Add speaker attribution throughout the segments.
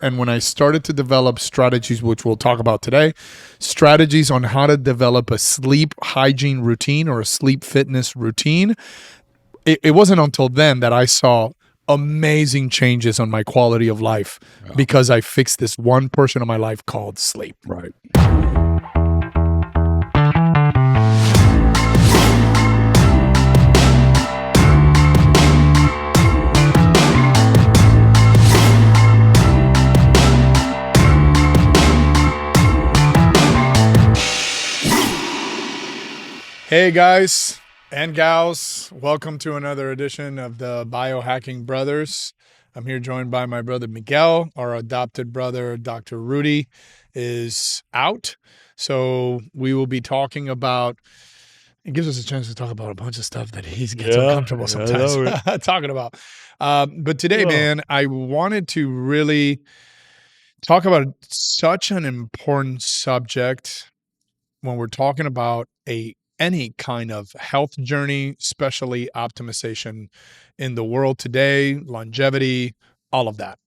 Speaker 1: And when I started to develop strategies, which we'll talk about today, strategies on how to develop a sleep hygiene routine or a sleep fitness routine, it wasn't until then that I saw amazing changes on my quality of life because I fixed this one portion of my life called sleep.
Speaker 2: Right.
Speaker 1: Hey guys and gals, welcome to another edition of the Biohacking Brothers. I'm here joined by my brother Miguel. Our adopted brother, Dr. Rudy, is out. So we will be talking about, it gives us a chance to talk about a bunch of stuff that he gets uncomfortable sometimes talking about. But today, man, I wanted to really talk about such an important subject when we're talking about any kind of health journey, especially optimization in the world today, longevity, all of that.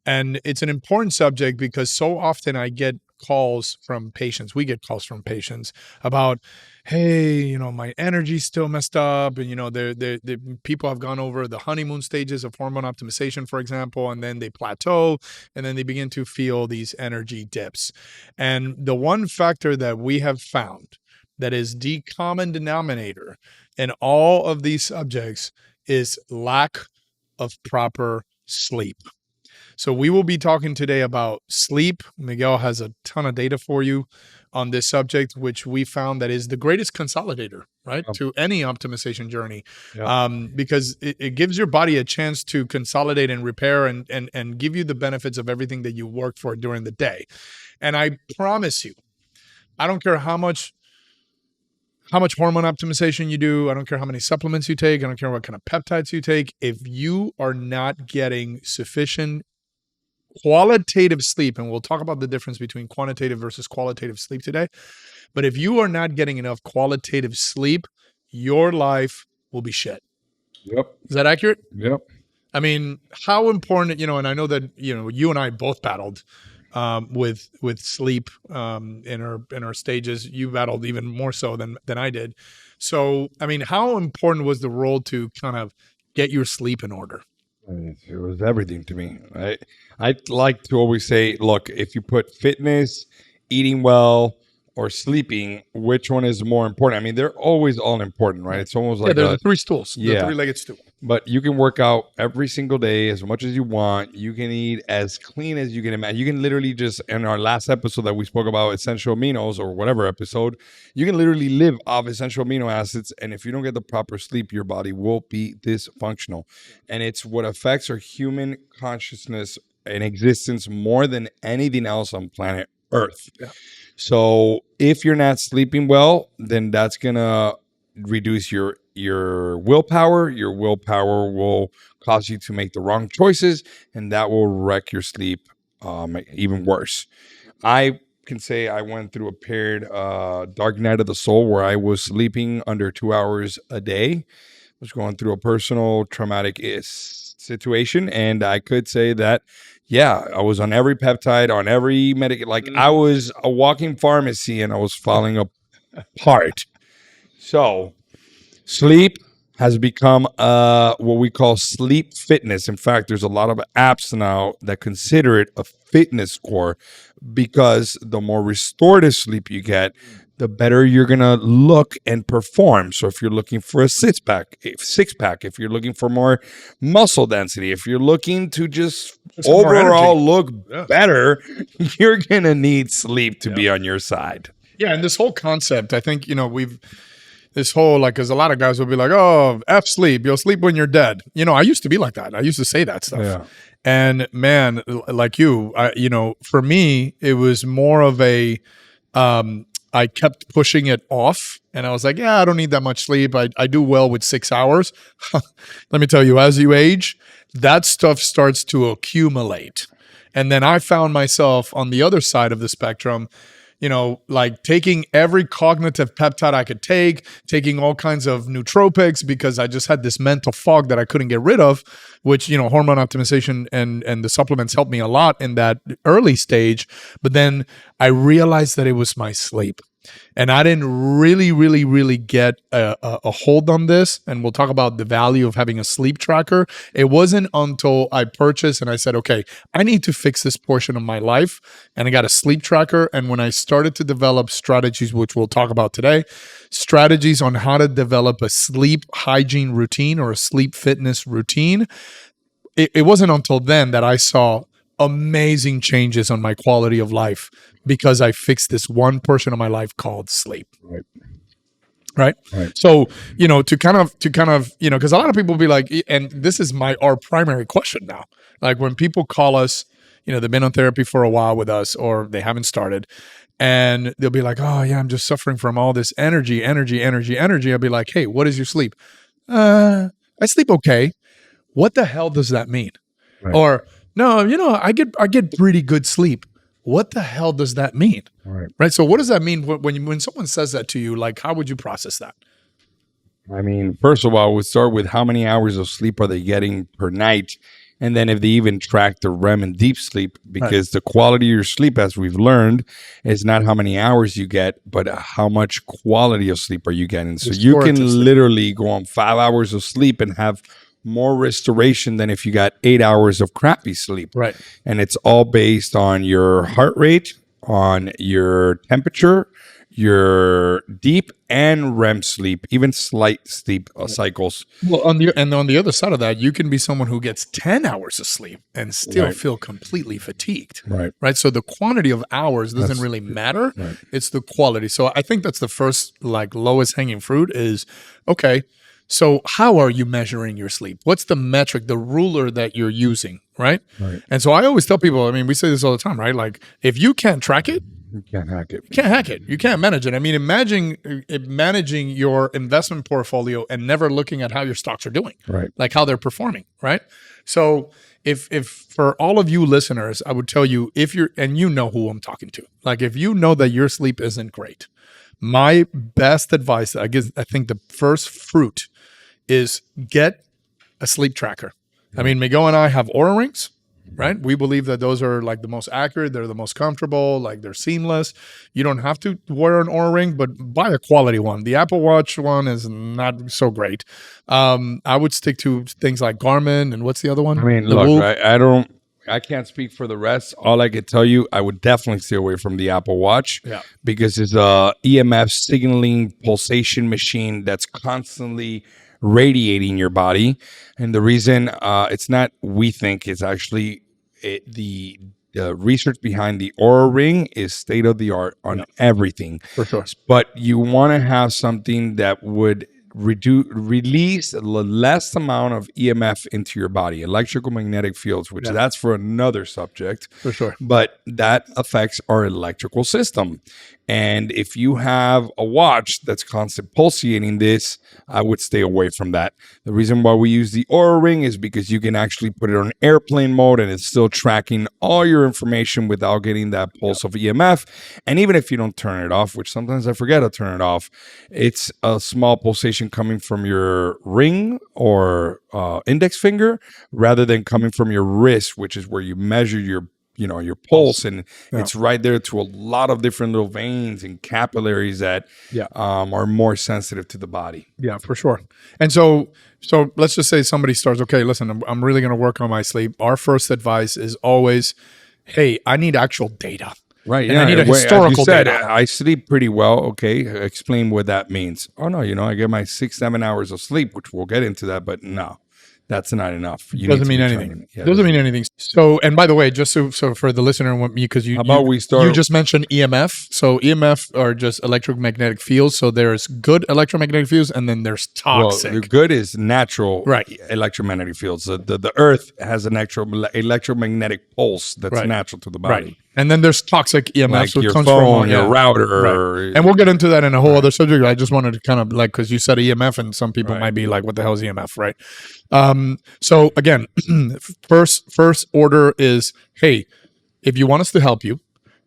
Speaker 1: And it's an important subject because so often I get calls from patients, we get calls from patients about, hey, my energy's still messed up. And, the people have gone over the honeymoon stages of hormone optimization, for example, and then they plateau and then they begin to feel these energy dips. And the one factor that we have found that is the common denominator in all of these subjects is lack of proper sleep. So we will be talking today about sleep. Miguel has a ton of data for you on this subject, which we found that is the greatest consolidator, right, to any optimization journey, because it gives your body a chance to consolidate and repair and give you the benefits of everything that you worked for during the day. And I promise you, I don't care how much hormone optimization you do. I don't care how many supplements you take. I don't care what kind of peptides you take. If you are not getting sufficient qualitative sleep, and we'll talk about the difference between quantitative versus qualitative sleep today, but if you are not getting enough qualitative sleep, your life will be shit.
Speaker 2: Yep.
Speaker 1: Is that accurate?
Speaker 2: Yep.
Speaker 1: I mean, how important, and I know that, you and I both battled with sleep in our stages. You battled even more so than I did. So, I mean, how important was the role to kind of get your sleep in order?
Speaker 2: It was everything to me. I like to always say, look, if you put fitness, eating well, or sleeping, which one is more important? I mean, they're always all important, right? It's almost like
Speaker 1: they're the three stools,
Speaker 2: the
Speaker 1: three-legged stool.
Speaker 2: But you can work out every single day as much as you want. You can eat as clean as you can imagine. You can literally just, in our last episode that we spoke about essential aminos or whatever episode, you can literally live off essential amino acids. And if you don't get the proper sleep, your body will be dysfunctional. And it's what affects our human consciousness and existence more than anything else on planet Earth. Yeah. So if you're not sleeping well, then that's going to reduce your willpower. Your willpower will cause you to make the wrong choices, and that will wreck your sleep even worse. I can say I went through a period, dark night of the soul, where I was sleeping under 2 hours a day. I was going through a personal traumatic situation, and I could say that, I was on every peptide, on every medication. Like I was a walking pharmacy, and I was falling apart. So sleep has become what we call sleep fitness. In fact, there's a lot of apps now that consider it a fitness score, because the more restorative sleep you get, the better you're going to look and perform. So if you're looking for a six-pack, if you're looking for more muscle density, if you're looking to just overall look better, you're going to need sleep to be on your side.
Speaker 1: Yeah, and this whole concept, I think, this whole, because a lot of guys will be like, oh, F sleep, you'll sleep when you're dead. I used to be like that. I used to say that stuff. Yeah. And man, like you, for me, it was more of a, I kept pushing it off, and I was like, I don't need that much sleep. I do well with 6 hours. Let me tell you, as you age, that stuff starts to accumulate. And then I found myself on the other side of the spectrum, like taking every cognitive peptide I could take, taking all kinds of nootropics because I just had this mental fog that I couldn't get rid of, which, hormone optimization and the supplements helped me a lot in that early stage. But then I realized that it was my sleep. And I didn't really get a hold on this. And we'll talk about the value of having a sleep tracker. It wasn't until I purchased and I said, okay, I need to fix this portion of my life. And I got a sleep tracker. And when I started to develop strategies, which we'll talk about today, strategies on how to develop a sleep hygiene routine or a sleep fitness routine, it wasn't until then that I saw amazing changes on my quality of life because I fixed this one portion of my life called sleep. Right. So, to kind of, because a lot of people will be like, and this is our primary question now. Like when people call us, they've been on therapy for a while with us or they haven't started and they'll be like, oh yeah, I'm just suffering from all this energy. I'll be like, hey, what is your sleep? I sleep okay. What the hell does that mean? Right. Or no, I get pretty good sleep. What the hell does that mean? Right. So what does that mean when someone says that to you? Like, how would you process that?
Speaker 2: I mean, first of all, we'll start with how many hours of sleep are they getting per night? And then if they even track the REM and deep sleep, because the quality of your sleep, as we've learned, is not how many hours you get, but how much quality of sleep are you getting. So you can literally go on 5 hours of sleep and have more restoration than if you got 8 hours of crappy sleep.
Speaker 1: Right.
Speaker 2: And it's all based on your heart rate, on your temperature, your deep and REM sleep, even slight sleep cycles.
Speaker 1: Well, on the other side of that, you can be someone who gets 10 hours of sleep and still feel completely fatigued. Right. So the quantity of hours doesn't really matter. Right. It's the quality. So I think that's the first lowest hanging fruit is, okay, so how are you measuring your sleep? What's the metric, the ruler that you're using, right? And so I always tell people, we say this all the time, right? Like if you can't track it,
Speaker 2: you can't hack it.
Speaker 1: You can't hack it. You can't manage it. Imagine managing your investment portfolio and never looking at how your stocks are doing, like how they're performing, right? So if for all of you listeners, I would tell you and you know who I'm talking to, like if you know that your sleep isn't great, my best advice, I think the first fruit is get a sleep tracker. Miguel and I have Oura rings, right? We believe that those are the most accurate. They're the most comfortable, they're seamless. You don't have to wear an Oura ring, but buy a quality one. The Apple Watch one is not so great. I would stick to things like Garmin and what's the other one?
Speaker 2: Look, I can't speak for the rest. All I could tell you, I would definitely stay away from the Apple Watch because it's a EMF signaling pulsation machine that's constantly radiating your body. And the reason it's not, we think, it's actually the research behind the Oura Ring is state of the art on everything.
Speaker 1: For sure.
Speaker 2: But you want to have something that would release the less amount of EMF into your body, electrical magnetic fields, which that's for another subject.
Speaker 1: For sure.
Speaker 2: But that affects our electrical system. And if you have a watch that's constantly pulsating this, I would stay away from that. The reason why we use the Oura Ring is because you can actually put it on airplane mode and it's still tracking all your information without getting that pulse of EMF. And even if you don't turn it off, which sometimes I forget to turn it off, it's a small pulsation coming from your ring or index finger rather than coming from your wrist, which is where you measure your pulse, and it's right there to a lot of different little veins and capillaries that are more sensitive to the body.
Speaker 1: Yeah, for sure. And so let's just say somebody starts, okay, listen, I'm really going to work on my sleep. Our first advice is always, hey, I need actual data.
Speaker 2: Right.
Speaker 1: And I need a historical data.
Speaker 2: I sleep pretty well. Okay. Explain what that means. Oh, no, I get my 6-7 hours of sleep, which we'll get into that, but no. That's not enough.
Speaker 1: Doesn't mean anything. Doesn't mean anything. So, and by the way, just so for the listener, because you just mentioned EMF. So EMF are just electromagnetic fields. So there's good electromagnetic fields, and then there's toxic.
Speaker 2: Well, the good is natural electromagnetic fields. The Earth has an electromagnetic pulse that's natural to the body.
Speaker 1: Right. And then there's toxic EMF,
Speaker 2: like
Speaker 1: so it
Speaker 2: your
Speaker 1: comes
Speaker 2: phone,
Speaker 1: from
Speaker 2: your router.
Speaker 1: And we'll get into that in a whole other subject. I just wanted to kind of because you said EMF, and some people might be like, "What the hell is EMF?" Right? So again, first order is, hey, if you want us to help you,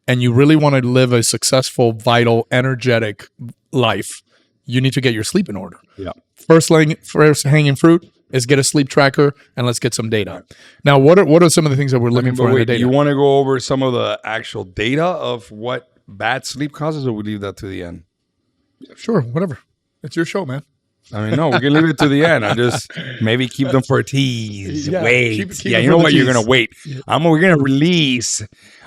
Speaker 1: and you really want to live a successful, vital, energetic life, you need to get your sleep in order.
Speaker 2: Yeah.
Speaker 1: First hanging fruit is get a sleep tracker, and let's get some data. Now, what are some of the things that we're looking for in the data?
Speaker 2: You want to go over some of the actual data of what bad sleep causes, or we leave that to the end?
Speaker 1: Sure, whatever. It's your show, man.
Speaker 2: I mean, no, we can leave it to the end. I just maybe keep them for a tease.
Speaker 1: Yeah,
Speaker 2: Wait.
Speaker 1: keep
Speaker 2: Yeah,
Speaker 1: them
Speaker 2: you
Speaker 1: for
Speaker 2: know
Speaker 1: the
Speaker 2: what? You're
Speaker 1: tease.
Speaker 2: going to wait. We're going to release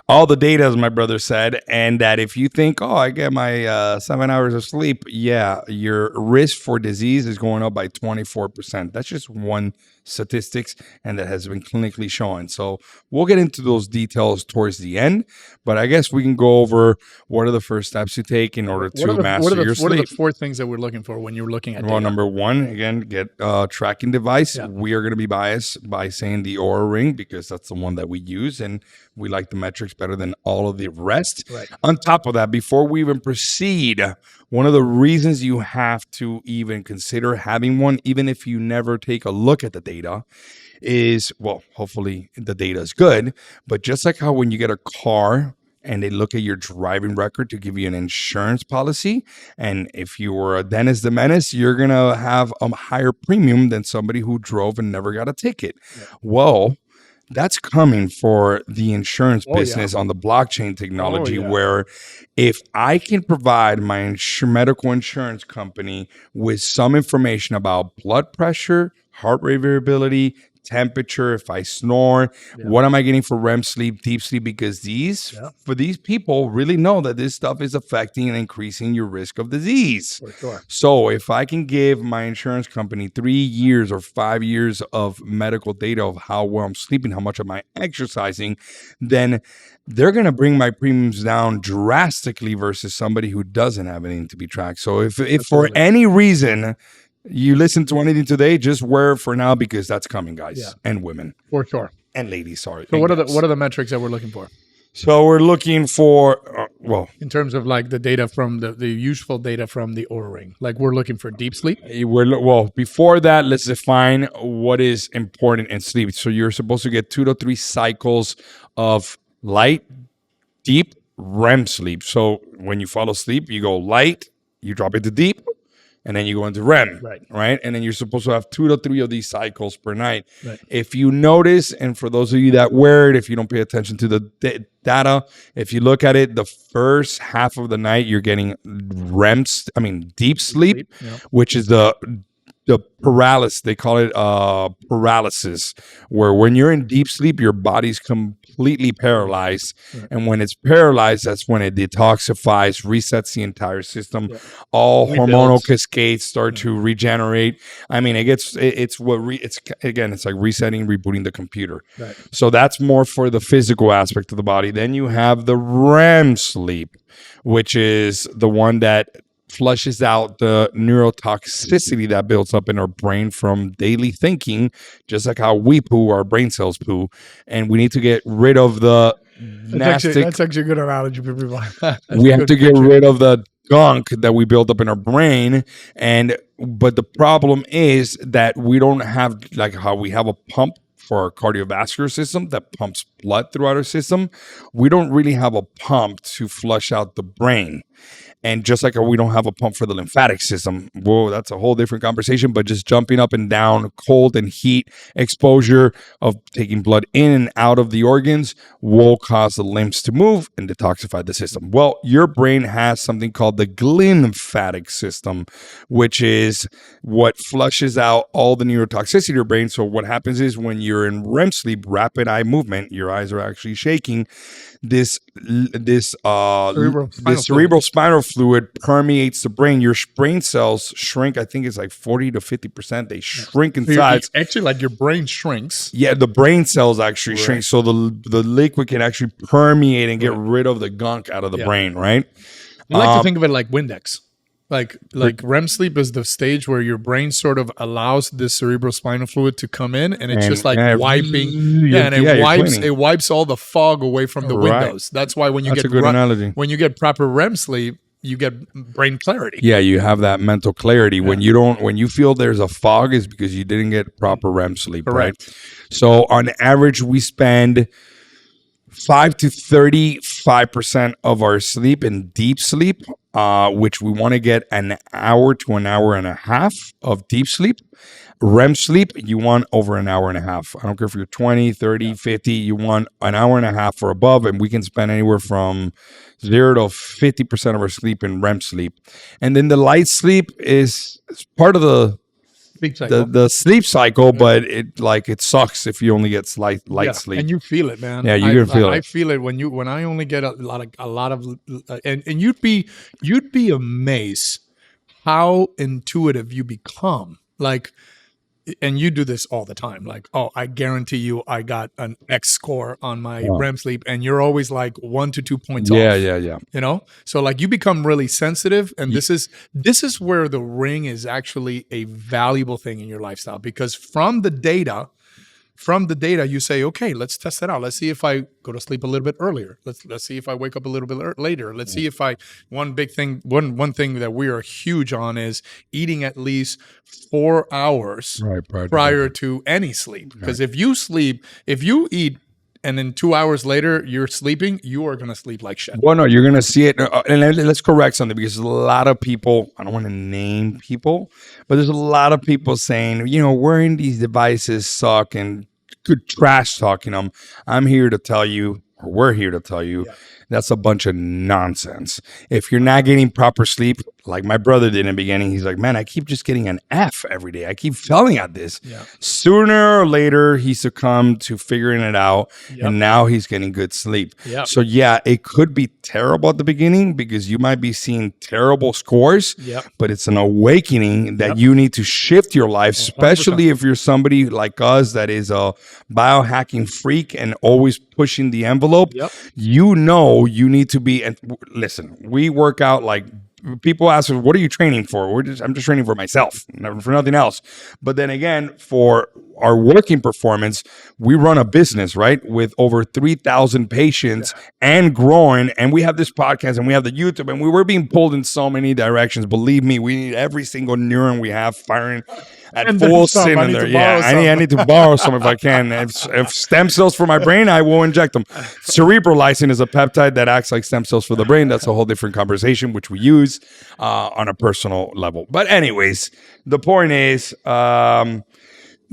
Speaker 2: all the data, as my brother said, and that if you think, oh, I get my 7 hours of sleep, yeah, your risk for disease is going up by 24%. That's just one statistics, and that has been clinically shown. So we'll get into those details towards the end, but I guess we can go over what are the first steps you take in order to master your sleep.
Speaker 1: What are the 4 things that we're looking for when you're looking at data?
Speaker 2: Well, number 1, again, get a tracking device.
Speaker 1: Yeah.
Speaker 2: We are going to be biased by saying the Oura Ring because that's the one that we use, and we like the metrics better than all of the rest.
Speaker 1: Right.
Speaker 2: On top of that, before we even proceed, one of the reasons you have to even consider having one, even if you never take a look at the data, is, well, hopefully the data is good, but just like how when you get a car and they look at your driving record to give you an insurance policy, and if you were a Dennis the Menace, you're going to have a higher premium than somebody who drove and never got a ticket. Yeah. Well, that's coming for the insurance business on the blockchain technology, where if I can provide my medical insurance company with some information about blood pressure, heart rate variability, temperature, if I snore, what am I getting for REM sleep, deep sleep? Because for these people really know that this stuff is affecting and increasing your risk of disease.
Speaker 1: For sure.
Speaker 2: So if I can give my insurance company 3 years or 5 years of medical data of how well I'm sleeping, how much am I exercising, then they're going to bring my premiums down drastically versus somebody who doesn't have anything to be tracked. So if for any reason you listen to anything today, just wear it for now, because that's coming, guys, and women,
Speaker 1: for sure,
Speaker 2: and ladies. Sorry.
Speaker 1: So what are the metrics that we're looking for?
Speaker 2: So we're looking for
Speaker 1: in terms of like the data from the useful data from the Oura Ring, like we're looking for deep sleep.
Speaker 2: Before that, let's define what is important in sleep. So you're supposed to get 2 to 3 cycles of light, deep REM sleep. So when you fall asleep, you go light, you drop it to deep, and then you go into REM, right? And then you're supposed to have 2 to 3 of these cycles per night. Right. If you notice, and for those of you that wear it, if you don't pay attention to the data, if you look at it, the first half of the night, you're getting deep sleep, which is the paralysis. They call it paralysis, where when you're in deep sleep, your body's completely paralyzed. Right. And when it's paralyzed, that's when it detoxifies, resets the entire system. Yeah. All hormonal cascades start to regenerate. I mean, it's like resetting, rebooting the computer. Right. So that's more for the physical aspect of the body. Then you have the REM sleep, which is the one that flushes out the neurotoxicity that builds up in our brain from daily thinking, just like how we poo, our brain cells poo, and we need to get rid of the
Speaker 1: that's actually a good analogy for people.
Speaker 2: We have to get rid of the gunk that we build up in our brain, but the problem is that we don't have, like how we have a pump for our cardiovascular system that pumps blood throughout our system. We don't really have a pump to flush out the brain. And just like we don't have a pump for the lymphatic system, whoa, that's a whole different conversation. But just jumping up and down, cold and heat exposure of taking blood in and out of the organs will cause the lymphs to move and detoxify the system. Well, your brain has something called the glymphatic system, which is what flushes out all the neurotoxicity in your brain. So what happens is when you're in REM sleep, rapid eye movement, your eyes are actually shaking. This cerebral spinal fluid permeates the brain. Your brain cells shrink. I think it's like 40 to 50%. They shrink in size.
Speaker 1: Actually, like your brain shrinks.
Speaker 2: Yeah, the brain cells actually shrink. So the liquid can actually permeate and get rid of the gunk out of the brain, right?
Speaker 1: I like to think of it like Windex. Like REM sleep is the stage where your brain sort of allows this cerebral spinal fluid to come in, and it's just like wiping. It wipes all the fog away from the windows. That's why when you get proper REM sleep, you get brain clarity.
Speaker 2: Yeah, you have that mental clarity. Yeah. When you feel there's a fog, is because you didn't get proper REM sleep, right? So on average, we spend 5 to 30 85% of our sleep in deep sleep, which we want to get an hour to an hour and a half of deep sleep. REM sleep, you want over an hour and a half. I don't care if you're 20, 30, 50, you want an hour and a half or above, and we can spend anywhere from 0 to 50% of our sleep in REM sleep. And then the light sleep is part of the sleep cycle, but it sucks if you only get light sleep.
Speaker 1: And you feel it, man.
Speaker 2: Yeah, you can feel it.
Speaker 1: I feel it when I only get a lot of and you'd be amazed how intuitive you become. Like, and you do this all the time. Like, oh, I guarantee you, I got an X score on my REM sleep, and you're always like 1 to 2 points off.
Speaker 2: Yeah.
Speaker 1: You know, so like you become really sensitive, and this is where the ring is actually a valuable thing in your lifestyle, because from the data, you say, okay, let's test it out. Let's see if I go to sleep a little bit earlier. Let's see if I wake up a little bit later. Let's see if one thing that we are huge on is eating at least 4 hours prior to any sleep. Because if you eat and then 2 hours later you're sleeping, you are going to sleep like shit.
Speaker 2: Well, no, you're going to see it. And let's correct something, because a lot of people, I don't want to name people, but there's a lot of people saying, wearing these devices suck and good trash talking them. I'm here to tell you, or we're here to tell you, that's a bunch of nonsense. If you're not getting proper sleep, like my brother did in the beginning, he's like, man, I keep just getting an F every day. I keep failing at this. Sooner or later, he succumbed to figuring it out, and now he's getting good sleep. So yeah, it could be terrible at the beginning because you might be seeing terrible scores, but it's an awakening that you need to shift your life, especially 100%. If you're somebody like us that is a biohacking freak and always pushing the envelope. You need to be, and listen, we work out like, people ask us, what are you training for? I'm just training for myself, for nothing else. But then again, for our working performance, we run a business, right? With over 3,000 patients and growing. And we have this podcast and we have the YouTube, and we were being pulled in so many directions. Believe me, we need every single neuron we have firing at full cylinder. I need to borrow some if I can. If stem cells for my brain, I will inject them. Cerebrolysine is a peptide that acts like stem cells for the brain. That's a whole different conversation, which we use on a personal level. But anyways, the point is,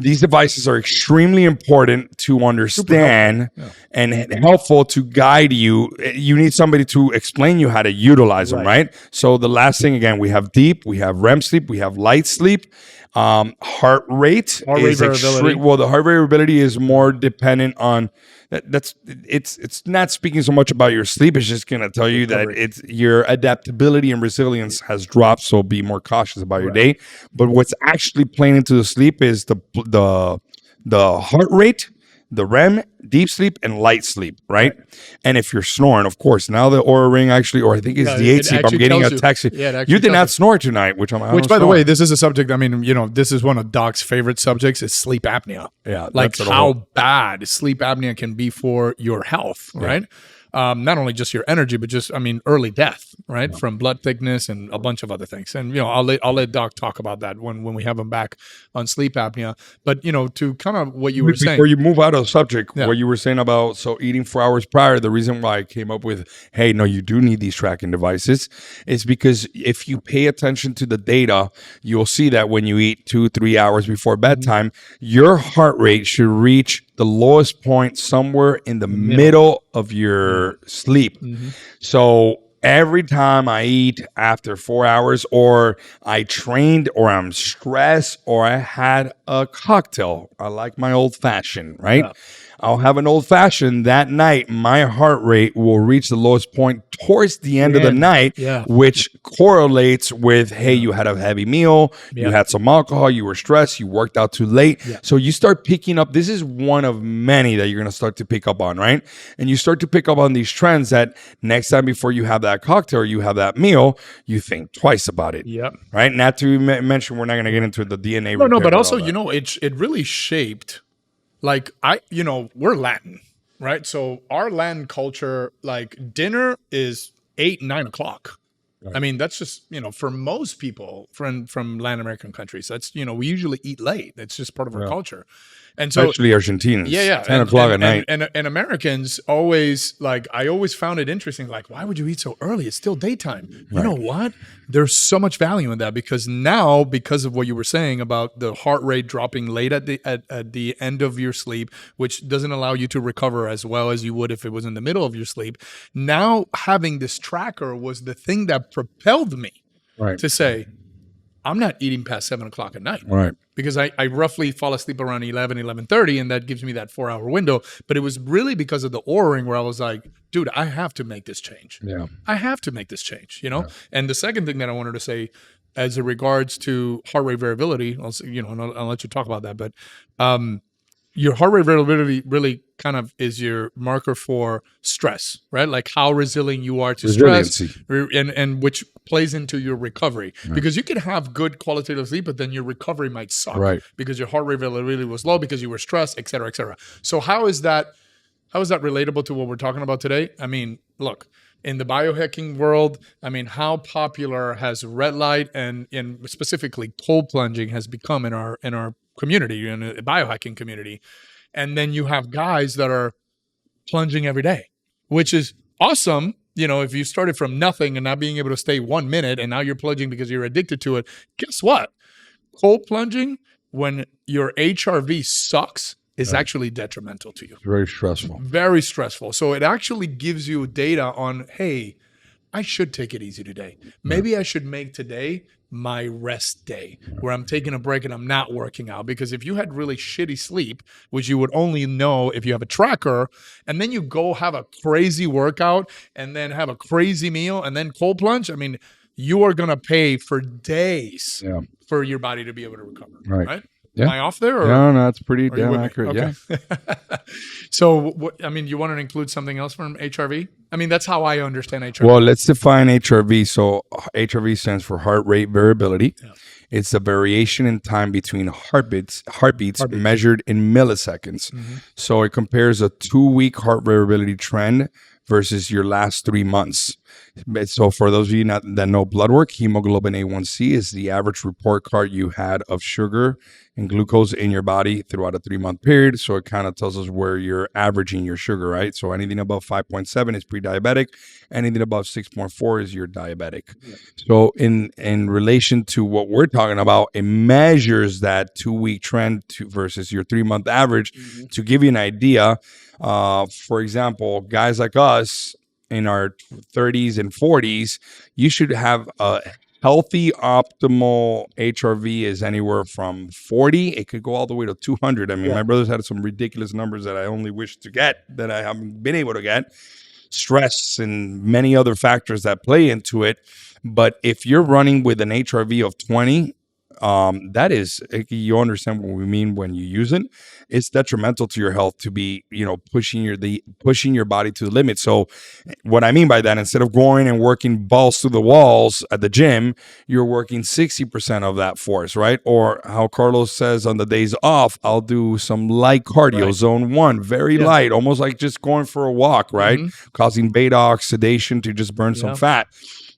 Speaker 2: these devices are extremely important to understand and helpful to guide you. You need somebody to explain you how to utilize them, right? So the last thing, again, we have deep, we have REM sleep, we have light sleep. Heart rate variability. Well, the heart rate variability is more dependent on it's not speaking so much about your sleep. It's just going to tell you that it's your adaptability and resilience has dropped. So be more cautious about your day. But what's actually playing into the sleep is the heart rate, the REM, deep sleep, and light sleep, right? And if you're snoring, of course, now the Oura Ring actually, or I think it's the 8 sleep, I'm getting a text. You did not snore tonight, which by
Speaker 1: the way, this is a subject, I mean, this is one of Doc's favorite subjects, is sleep apnea. Like how bad sleep apnea can be for your health, right? Not only just your energy, but just, early death, right? From blood thickness and a bunch of other things. And, I'll let Doc talk about that when we have him back on sleep apnea. But, to kind of what you were saying.
Speaker 2: Before you move out of the subject, what you were saying about, so eating 4 hours prior, the reason why I came up with, hey, no, you do need these tracking devices, is because if you pay attention to the data, you'll see that when you eat 2-3 hours before bedtime, your heart rate should reach the lowest point somewhere in the middle of your sleep. So every time I eat after 4 hours, or I trained, or I'm stressed, or I had a cocktail, I like my old fashioned, right? I'll have an old fashioned that night. My heart rate will reach the lowest point towards the end of the night, which correlates with, hey, you had a heavy meal, you had some alcohol, you were stressed, you worked out too late. So you start picking up, this is one of many that you're going to start to pick up on, right? And you start to pick up on these trends that next time before you have that cocktail or you have that meal, you think twice about it. Right? Not to mention, we're not going to get into the DNA.
Speaker 1: No, but also, it really shaped. Like we're Latin, right? So our Latin culture, like dinner is 8-9 o'clock. That's just, for most people from Latin American countries, that's, we usually eat late. It's just part of our culture. And so
Speaker 2: Especially Argentinians.
Speaker 1: yeah.
Speaker 2: 10 o'clock at night.
Speaker 1: And Americans always, like, I always found it interesting. Like, why would you eat so early? It's still daytime. You know what? There's so much value in that, because now, because of what you were saying about the heart rate dropping late at the end of your sleep, which doesn't allow you to recover as well as you would if it was in the middle of your sleep. Now having this tracker was the thing that propelled me to say, I'm not eating past 7 o'clock at night.
Speaker 2: Right.
Speaker 1: Because I roughly fall asleep around 11:30, and that gives me that 4-hour window. But it was really because of the Oura ring, where I was like, dude, I have to make this change.
Speaker 2: Yeah.
Speaker 1: I have to make this change, you know? And the second thing that I wanted to say, as it regards to heart rate variability, and I'll let you talk about that, but your heart rate variability really kind of is your marker for stress, right? Like how resilient you are to stress, and which plays into your recovery. Because you can have good qualitative sleep, but then your recovery might suck because your heart rate variability was low because you were stressed, et cetera, et cetera. So how is that relatable to what we're talking about today? I mean, look, in the biohacking world, I mean, how popular has red light and specifically cold plunging has become in our community, in the biohacking community? And then you have guys that are plunging every day, which is awesome. You know, if you started from nothing and not being able to stay 1 minute and now you're plunging because you're addicted to it, guess what? Cold plunging, when your HRV sucks, is actually detrimental to you.
Speaker 2: It's very stressful.
Speaker 1: Very stressful. So it actually gives you data on, hey, I should take it easy today. Maybe I should make today my rest day, where I'm taking a break and I'm not working out. Because if you had really shitty sleep, which you would only know if you have a tracker, and then you go have a crazy workout and then have a crazy meal and then cold plunge, I mean, you are going to pay for days for your body to be able to recover. Right?
Speaker 2: Yeah.
Speaker 1: Am I off there? Or
Speaker 2: No, that's pretty damn accurate.
Speaker 1: Okay. Yeah. So, I mean, you want to include something else from HRV? I mean, that's how I understand HRV.
Speaker 2: Well, let's define HRV. So HRV stands for heart rate variability. Yeah. It's a variation in time between heartbeats measured in milliseconds. So it compares a 2-week heart variability trend versus your last 3 months. So for those of you that know blood work, hemoglobin A1C is the average report card you had of sugar and glucose in your body throughout a 3-month period. So it kind of tells us where you're averaging your sugar, right? So anything above 5.7 is pre-diabetic. Anything above 6.4 is you're diabetic. Yeah. So in relation to what we're talking about, it measures that 2-week trend versus your 3-month average to give you an idea. For example, guys like us in our 30s and 40s, you should have a healthy optimal HRV is anywhere from 40. It could go all the way to 200. I mean, my brothers had some ridiculous numbers that I only wish to get that I haven't been able to get. Stress and many other factors that play into it. But if you're running with an HRV of 20, that is, you understand what we mean when you use it. It's detrimental to your health to be, pushing your body to the limit. So what I mean by that, instead of going and working balls to the walls at the gym, you're working 60% of that force, right? Or how Carlos says on the days off, I'll do some light cardio, zone 1, very light, almost like just going for a walk, right? Causing beta oxidation to just burn some fat.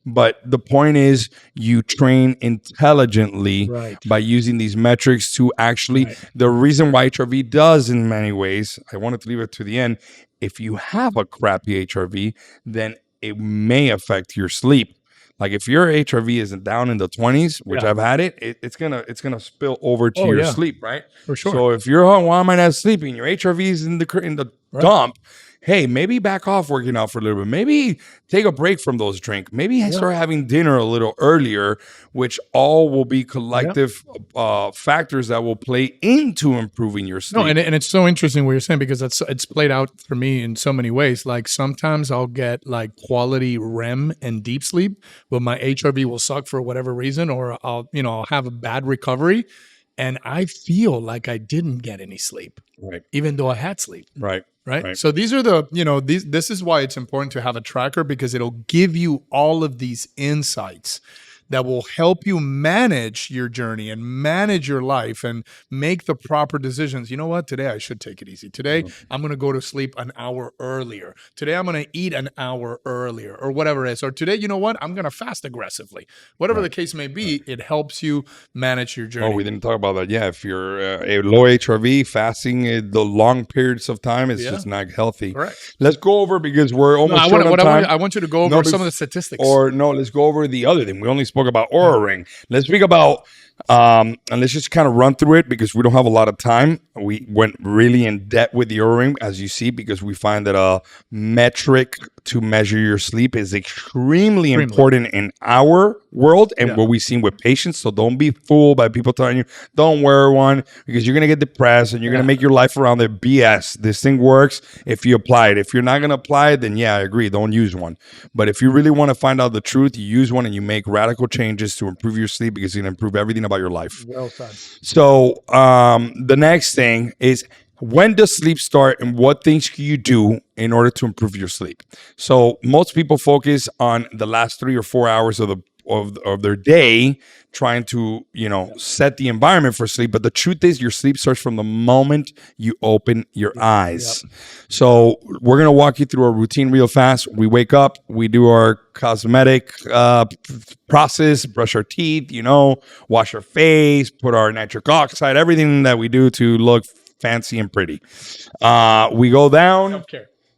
Speaker 2: But the point is, you train intelligently by using these metrics to actually, the reason why HRV does in many ways, I wanted to leave it to the end. If you have a crappy HRV, then it may affect your sleep. Like if your HRV isn't down in the 20s, which I've had it's gonna spill over to your sleep, right? For sure. So if you're why am I not sleeping? Your HRV is in the dump. Hey, maybe back off working out for a little bit. Maybe take a break from those drinks. Maybe start having dinner a little earlier, which all will be collective factors that will play into improving your sleep.
Speaker 1: No, and it's so interesting what you're saying, because it's played out for me in so many ways. Like sometimes I'll get like quality REM and deep sleep, but my HRV will suck for whatever reason, or I'll have a bad recovery, and I feel like I didn't get any sleep, even though I had sleep. Right. So these are this is why it's important to have a tracker, because it'll give you all of these insights that will help you manage your journey and manage your life and make the proper decisions. You know what? Today I should take it easy. Today I'm going to go to sleep an hour earlier. Today I'm going to eat an hour earlier, or whatever it is. Or today, you know what? I'm going to fast aggressively. Whatever the case may be, it helps you manage your journey.
Speaker 2: Oh, we didn't talk about that. Yeah, if you're a low HRV, fasting the long periods of time is just not healthy.
Speaker 1: Correct.
Speaker 2: Let's go over, because we're almost short on time.
Speaker 1: I want you to go over some of the statistics.
Speaker 2: Or no, let's go over the other thing. We only spoke about Aura Ring. Let's speak about, and let's just kind of run through it because we don't have a lot of time. We went really in depth with the Aura Ring, as you see, because we find that a metric to measure your sleep is extremely important in our world and what we've seen with patients. So don't be fooled by people telling you, don't wear one, because you're going to get depressed and you're going to make your life around it. BS. This thing works if you apply it. If you're not going to apply it, then yeah, I agree. Don't use one. But if you really want to find out the truth, you use one and you make radical changes to improve your sleep, because it's going to improve everything about your life.
Speaker 1: Well said.
Speaker 2: So the next thing is, when does sleep start and what things can you do in order to improve your sleep? So most people focus on the last 3 or 4 hours of their day, trying to, set the environment for sleep. But the truth is, your sleep starts from the moment you open your eyes. So we're going to walk you through our routine real fast. We wake up, we do our cosmetic process, brush our teeth, wash our face, put our nitric oxide, everything that we do to look fancy and pretty. We go down.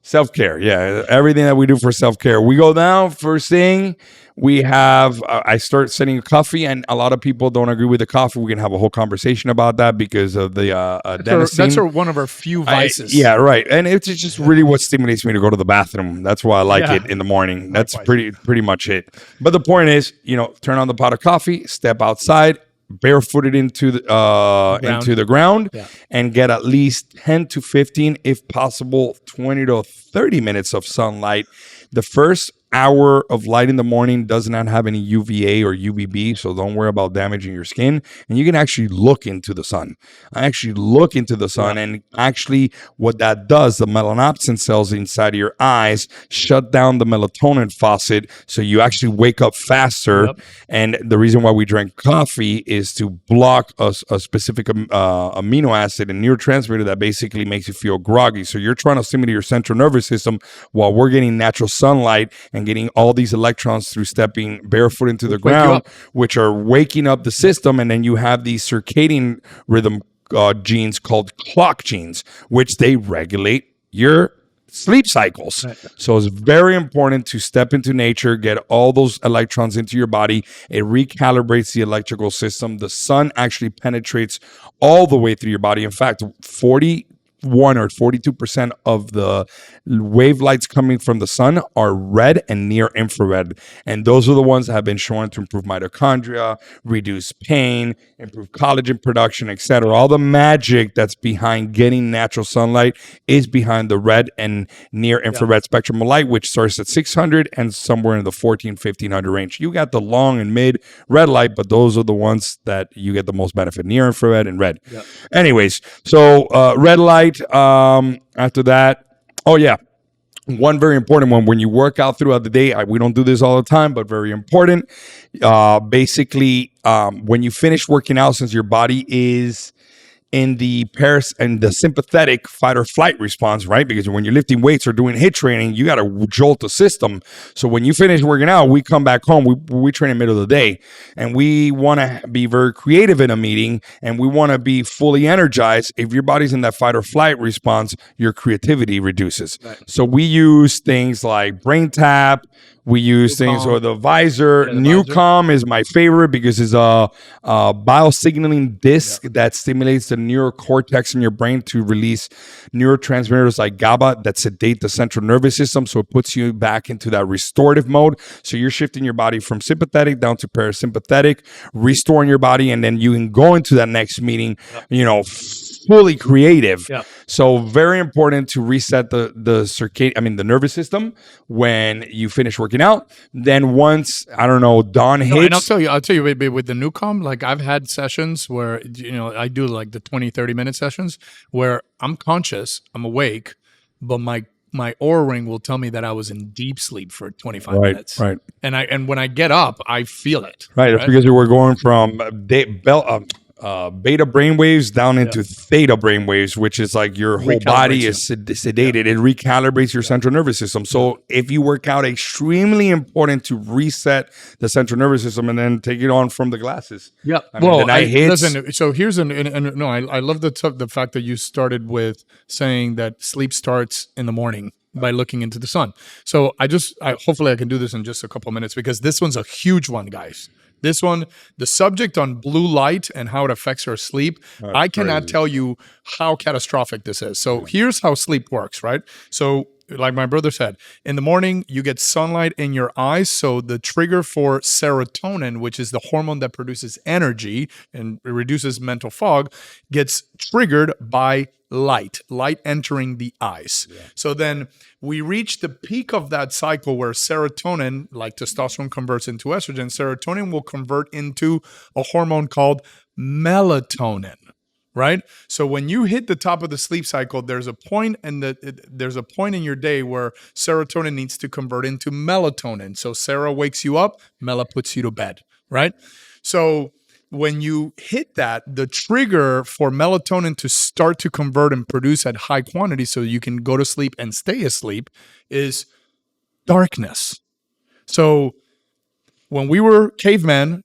Speaker 2: Self-care. Yeah. Everything that we do for self-care. We go down. First thing, we have, I start setting coffee, and a lot of people don't agree with the coffee. We can have a whole conversation about that because of the adenosine.
Speaker 1: That's one of our few vices.
Speaker 2: Yeah, right. And it's just really what stimulates me to go to the bathroom. That's why I like it in the morning. That's pretty much it. But the point is, turn on the pot of coffee, step outside, barefooted into the ground, and get at least 10 to 15, if possible 20 to 30 minutes of sunlight. The first hour of light in the morning does not have any UVA or UVB, so don't worry about damaging your skin. And you can actually look into the sun. And actually what that does, the melanopsin cells inside of your eyes shut down the melatonin faucet, so you actually wake up faster. And the reason why we drink coffee is to block a specific amino acid and neurotransmitter that basically makes you feel groggy. So you're trying to stimulate your central nervous system while we're getting natural sunlight and getting all these electrons through stepping barefoot into the ground, which are waking up the system. And then you have these circadian rhythm genes called clock genes, which they regulate your sleep cycles. So it's very important to step into nature, get all those electrons into your body. It recalibrates the electrical system. The sun actually penetrates all the way through your body. In fact, 41 or 42% of the wavelights coming from the sun are red and near infrared. And those are the ones that have been shown to improve mitochondria, reduce pain, improve collagen production, etc. All the magic that's behind getting natural sunlight is behind the red and near infrared spectrum of light, which starts at 600 and somewhere in the 1500 range. You got the long and mid red light, but those are the ones that you get the most benefit, near infrared and red. Anyways, so red light. After that, one very important one, when you work out throughout the day, we don't do this all the time, but very important. Basically, when you finish working out, since your body is in the sympathetic fight or flight response, right? Because when you're lifting weights or doing HIIT training, you got to jolt the system. So when you finish working out, we come back home, we train in the middle of the day, and we want to be very creative in a meeting, and we want to be fully energized. If your body's in that fight or flight response, your creativity reduces. So we use things like Brain Tap. We use things, or the visor. Newcom is my favorite because it's a biosignaling disc that stimulates the neurocortex in your brain to release neurotransmitters like GABA that sedate the central nervous system. So it puts you back into that restorative mode. So you're shifting your body from sympathetic down to parasympathetic, restoring your body, and then you can go into that next meeting, fully creative. So very important to reset the nervous system when you finish working out. Then once, dawn hits.
Speaker 1: And I'll tell you with the Newcom, like I've had sessions where, I do like the 20, 30 minute sessions where I'm conscious, I'm awake, but my my Oura ring will tell me that I was in deep sleep for 25
Speaker 2: Right,
Speaker 1: minutes.
Speaker 2: right.
Speaker 1: And when I get up, I feel it.
Speaker 2: Right. That's because you were going from beta brainwaves down into theta brainwaves, which is like your whole body is sedated. It recalibrates your central nervous system. So if you work out, extremely important to reset the central nervous system and then take it on from the glasses.
Speaker 1: Yeah.
Speaker 2: I mean, the night hits.
Speaker 1: Listen, so here's no, I love the fact that you started with saying that sleep starts in the morning by looking into the sun. So hopefully I can do this in just a couple minutes, because this one's a huge one, guys. This one, the subject on blue light and how it affects our sleep, I cannot tell you how catastrophic this is. So here's how sleep works, right? So like my brother said, in the morning, you get sunlight in your eyes. So the trigger for serotonin, which is the hormone that produces energy and reduces mental fog, gets triggered by light entering the eyes. So then we reach the peak of that cycle where serotonin, like testosterone, converts into estrogen. Serotonin will convert into a hormone called melatonin. Right. So when you hit the top of the sleep cycle, there's a point in your day where serotonin needs to convert into melatonin. So Sarah wakes you up, Mela puts you to bed. Right. So when you hit that, the trigger for melatonin to start to convert and produce at high quantity so you can go to sleep and stay asleep is darkness. So when we were cavemen,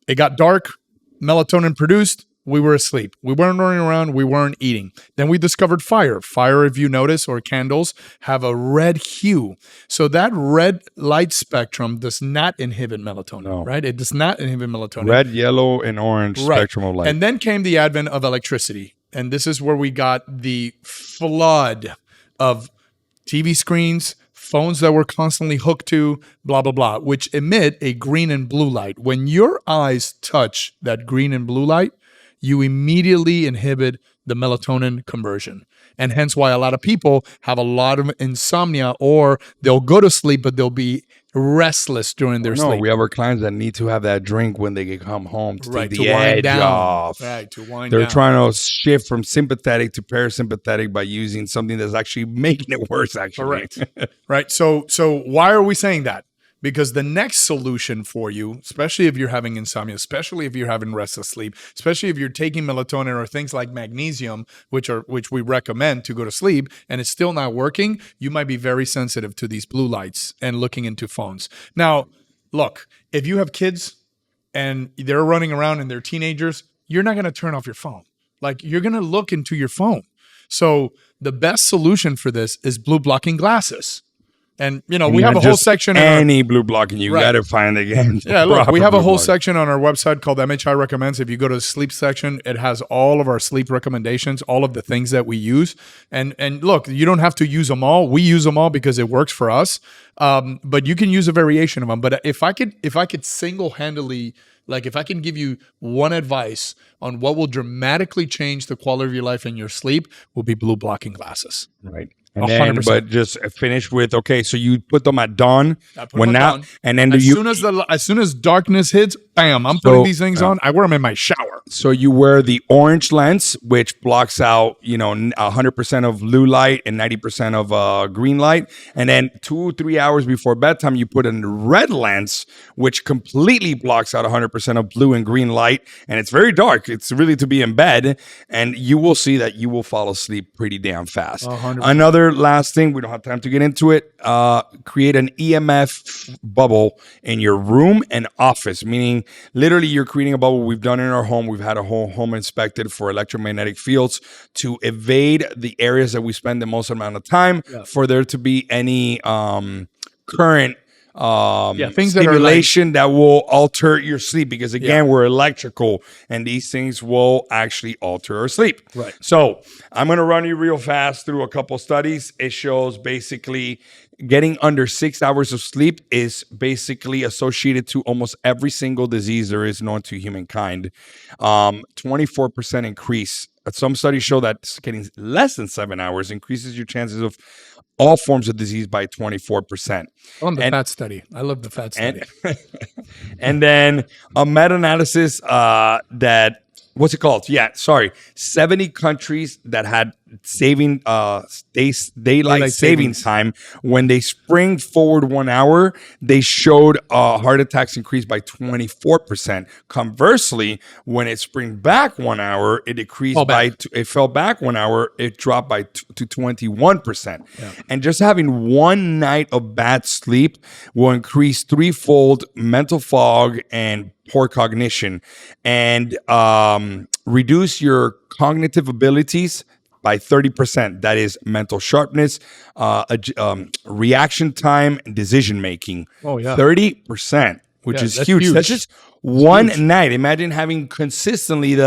Speaker 1: it got dark, melatonin produced, we were asleep. We weren't running around, we weren't eating. Then we discovered fire. Fire, if you notice, or candles, have a red hue. So that red light spectrum does not inhibit melatonin, right? It does not inhibit melatonin.
Speaker 2: Red, yellow, and orange spectrum of light.
Speaker 1: And then came the advent of electricity. And this is where we got the flood of TV screens, phones that we're constantly hooked to, blah, blah, blah, which emit a green and blue light. When your eyes touch that green and blue light, you immediately inhibit the melatonin conversion. And hence why a lot of people have a lot of insomnia, or they'll go to sleep, but they'll be restless during their sleep.
Speaker 2: We have our clients that need to have that drink when they come home to take the
Speaker 1: wind
Speaker 2: edge
Speaker 1: down.
Speaker 2: off.
Speaker 1: Right, to wind
Speaker 2: They're
Speaker 1: down.
Speaker 2: trying to shift from sympathetic to parasympathetic by using something that's actually making it worse, actually.
Speaker 1: Correct. Right. So why are we saying that? Because the next solution for you, especially if you're having insomnia, especially if you're having restless sleep, especially if you're taking melatonin or things like magnesium, which we recommend to go to sleep, and it's still not working, you might be very sensitive to these blue lights and looking into phones. Now, look, if you have kids and they're running around and they're teenagers, you're not going to turn off your phone. Like, you're going to look into your phone. So the best solution for this is blue blocking glasses. And, we have a whole section.
Speaker 2: Any blue blocking, you got to find again.
Speaker 1: Yeah, look, we have a whole section on our website called MHI Recommends. If you go to the sleep section, it has all of our sleep recommendations, all of the things that we use. And look, you don't have to use them all. We use them all because it works for us. But you can use a variation of them. But if I could single-handedly, like, if I can give you one advice on what will dramatically change the quality of your life and your sleep, will be blue blocking glasses.
Speaker 2: Right. And then, but just finish with, okay, so you put them at dawn. And then
Speaker 1: as soon as darkness hits, bam, I'm putting these things on. I wear them in my shower.
Speaker 2: So you wear the orange lens, which blocks out, 100% of blue light and 90% of green light. And then 2-3 hours before bedtime, you put in the red lens, which completely blocks out 100% of blue and green light. And it's very dark. It's really to be in bed. And you will see that you will fall asleep pretty damn fast.
Speaker 1: 100%.
Speaker 2: Another last thing, we don't have time to get into it, create an EMF bubble in your room and office, meaning literally you're creating a bubble. We've done it in our home. We've had a whole home inspected for electromagnetic fields to evade the areas that we spend the most amount of time for there to be any current things stimulation that will alter your sleep, because again we're electrical and these things will actually alter our sleep.
Speaker 1: Right.
Speaker 2: So I'm going to run you real fast through a couple studies. It shows basically getting under 6 hours of sleep is basically associated to almost every single disease there is known to humankind. 24% increase. Some studies show that getting less than 7 hours increases your chances of all forms of disease by 24%.
Speaker 1: Fat study. I love the fat study.
Speaker 2: And then a meta-analysis that, what's it called? 70 countries that had saving daylight
Speaker 1: Daylight
Speaker 2: savings
Speaker 1: savings.
Speaker 2: time. When they spring forward 1 hour, they showed heart attacks increased by 24%. Conversely, when it spring back 1 hour, it decreased
Speaker 1: Fall back.
Speaker 2: it fell back 1 hour, it dropped by to 21%.
Speaker 1: Yeah.
Speaker 2: And just having one night of bad sleep will increase threefold mental fog and poor cognition, and reduce your cognitive abilities by 30%. That is mental sharpness, reaction time, and decision making.
Speaker 1: Oh, yeah.
Speaker 2: 30%, which
Speaker 1: Yeah,
Speaker 2: is
Speaker 1: that's
Speaker 2: huge.
Speaker 1: huge.
Speaker 2: That's just one
Speaker 1: huge.
Speaker 2: night. Imagine having consistently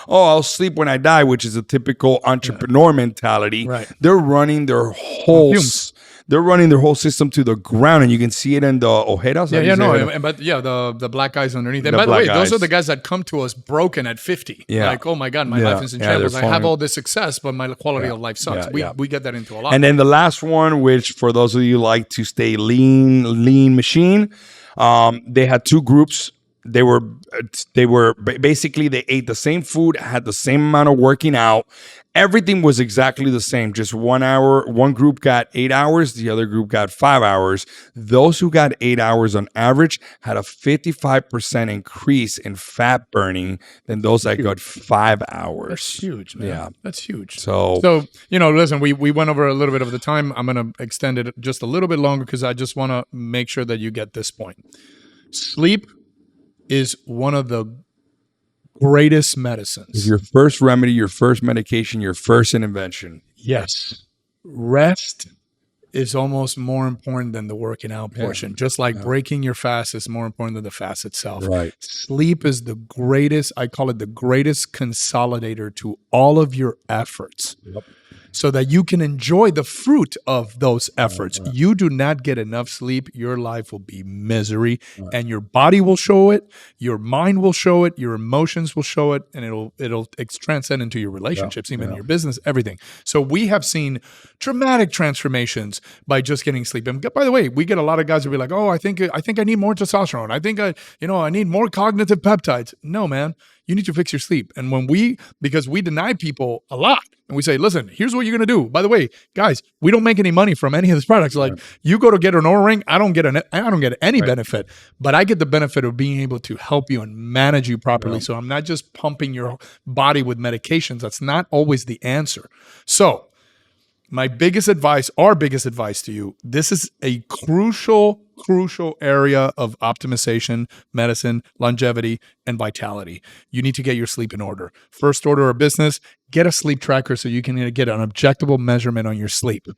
Speaker 2: I'll sleep when I die, which is a typical entrepreneur mentality.
Speaker 1: Right.
Speaker 2: They're running their whole
Speaker 1: fumes.
Speaker 2: they're running their whole system to the ground, and you can see it in the ojeras.
Speaker 1: The black guys underneath. And
Speaker 2: The
Speaker 1: by the way,
Speaker 2: black
Speaker 1: those are
Speaker 2: guys.
Speaker 1: the guys that come to us broken at 50.
Speaker 2: Yeah.
Speaker 1: Like, oh my God, my
Speaker 2: Yeah.
Speaker 1: life is in
Speaker 2: Yeah,
Speaker 1: shambles.
Speaker 2: they're
Speaker 1: I have
Speaker 2: falling.
Speaker 1: all this success, but my quality of life sucks.
Speaker 2: Yeah.
Speaker 1: We get that into a lot.
Speaker 2: And then the last one, which for those of you who like to stay lean machine, they had two groups. They were basically, they ate the same food, had the same amount of working out. Everything was exactly the same. Just 1 hour. One group got 8 hours. The other group got 5 hours. Those who got 8 hours on average had a 55% increase in fat burning than those that got 5 hours.
Speaker 1: That's huge, man.
Speaker 2: Yeah.
Speaker 1: That's huge.
Speaker 2: So
Speaker 1: Listen, we went over a little bit of the time. I'm going to extend it just a little bit longer because I just want to make sure that you get this point. Sleep is one of the greatest medicines.
Speaker 2: your first remedy, your first medication, your first intervention.
Speaker 1: Yes. Rest is almost more important than the working out portion. Just like breaking your fast is more important than the fast itself.
Speaker 2: Right.
Speaker 1: Sleep is the greatest, I call it the greatest consolidator to all of your efforts.
Speaker 2: Yep.
Speaker 1: So that you can enjoy the fruit of those efforts. You do not get enough sleep, your life will be misery, and your body will show it, your mind will show it, your emotions will show it, and it'll transcend into your relationships, even your business, everything. So we have seen dramatic transformations by just getting sleep. And by the way, we get a lot of guys who be like, "Oh, I think I need more testosterone. I think I need more cognitive peptides." No, man. You need to fix your sleep. And because we deny people a lot, and we say, listen, here's what you're going to do. By the way, guys, we don't make any money from any of these products. Like you go to get an Oura ring, I don't get any benefit, but I get the benefit of being able to help you and manage you properly. So I'm not just pumping your body with medications. That's not always the answer. So our biggest advice to you, this is a crucial area of optimization, medicine, longevity, and vitality. You need to get your sleep in order. First order of business, get a sleep tracker so you can get an objective measurement on your sleep.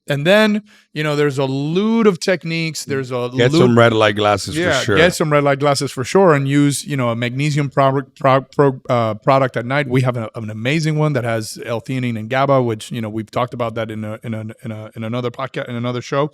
Speaker 1: And then, there's a load of techniques. Get
Speaker 2: some red light glasses for sure.
Speaker 1: Get some red light glasses for sure, and use a magnesium product at night. We have an amazing one that has L-theanine and GABA, which we've talked about that in another podcast, in another show.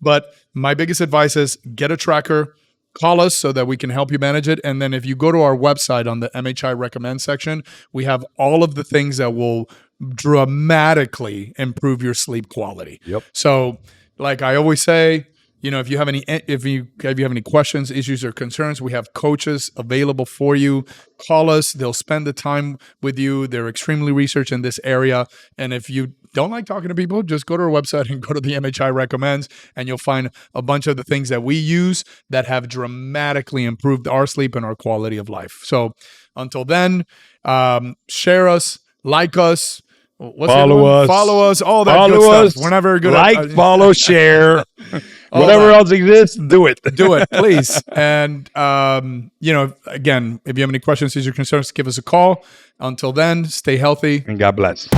Speaker 1: But my biggest advice is get a tracker. Call us so that we can help you manage it. And then if you go to our website on the MHI recommend section, we have all of the things that will dramatically improve your sleep quality.
Speaker 2: Yep.
Speaker 1: So like I always say, if you have any questions, issues, or concerns, we have coaches available for you. Call us. They'll spend the time with you. They're extremely researched in this area. And if you don't like talking to people, just go to our website and go to the MHI recommends, and you'll find a bunch of the things that we use that have dramatically improved our sleep and our quality of life. So until then, share us, like us.
Speaker 2: Follow us,
Speaker 1: all that good stuff. We're not very good
Speaker 2: at follow, share, whatever else exists. Do it,
Speaker 1: please. And again, if you have any questions, issues, or concerns, give us a call. Until then, stay healthy
Speaker 2: and God bless.